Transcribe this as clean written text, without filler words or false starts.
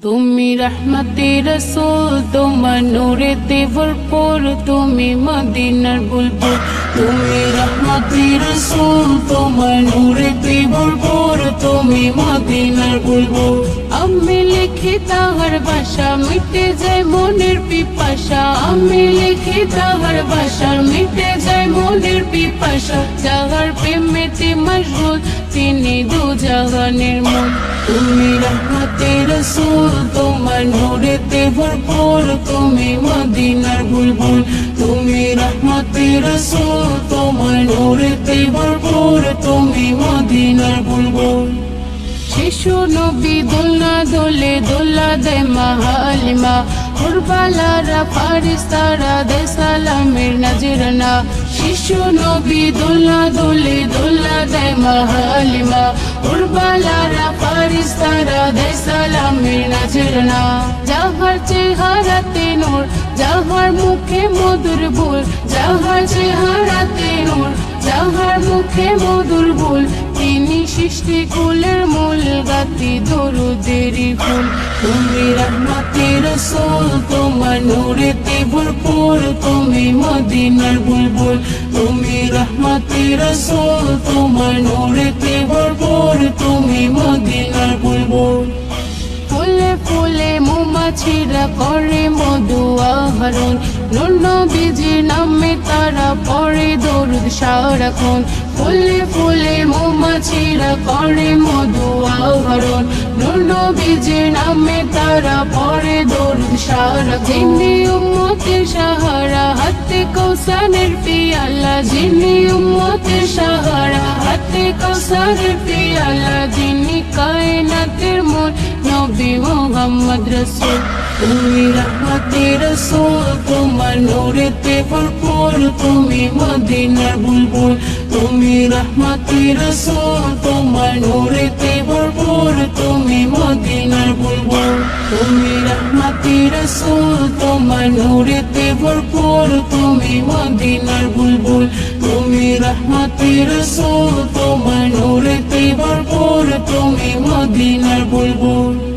তুমি রহমতে রসূল, তোমার নূরেতে ভরপুর, তুমি মদিনার বুলবুল। তুমি রহমতে রসূল, তোমার নূরেতে ভরপুর, তুমি মদিনার বুলবুল। আমি লিখি তাহার ভাষা, মিটে যায় মনের পিপাসা। আমি লিখি তাহার ভাষা, মিটে যায় মনের পিপাসা। যাহার প্রেমেতে মশগুল, তিনি দু জাহানের মূল। তুমি রহমতে রসূল, তোমার নূরেতে ভরপুর, তুমি মদিনার বুলবুল। তুমি রহমতে রসূল, তোমার নূরেতে ভরপুর, তুমি মদিনার বুলবুল। শিশু নবী দোলনা দোলে, দোলা দেয় মা হালিমা। কুরবালারা ফারিস্তারা দেয় সালামের নজরানা। শিশু নবী দোলনা দোলে, দোলা দেয় মা হালিমা। কুরবালারা ফারিস্তারা দেয় সালামের নজরানা। যাহার চেহারাতে নূর, যাহার মুখে মধুর bool, যাহার চেহারাতে নূর, যাহার মুখে মধুর bool, তিনি সৃষ্টি কুলের মূল, গাতি দরুদেরই ফুল। তুমি রহমতে রসূল, তোমার নূরেতে ভরপুর, তুমি মদিনার বুলবুল। তুমি রহমতে রসূল, তোমার নূরেতে ভরপুর, তুমি মদিনার বুলবুল। ফুলে ফুলে মৌমাছিরা করে মধু আহরণ, নূর নবীজির নামে তারা পড়ে দরুদ সারাক্ষণ। ফুলে ফুলে মৌমাছিরা করে মধু আহরণ, নূর নবীজির নামে তারা পড়ে দরুদ সারাক্ষণ। যিনি উম্মতের সাহারা, হাতে কৌসারের পিয়ালা। যিনি উম্মতের সাহারা, হাতে কৌসারের পিয়ালা। যিনি কায়নাতের মূল, নবী মুহাম্মদ রসূল। তুমি রহমতে রসূল, তোমার নূরেতে ভরপুর, তুমি মদিনার বুলবুল। তুমি রহমতে রসূল, তোমার নূরেতে ভরপুর, তুমি মদিনার বুলবুল। তুমি রহমতে রসূল, তোমার নূরেতে ভরপুর, তুমি মদিনার বুলবুল। তুমি রহমতে রসূল, তোমার নূরেতে ভরপুর, তুমি মদিনার বুলবুল।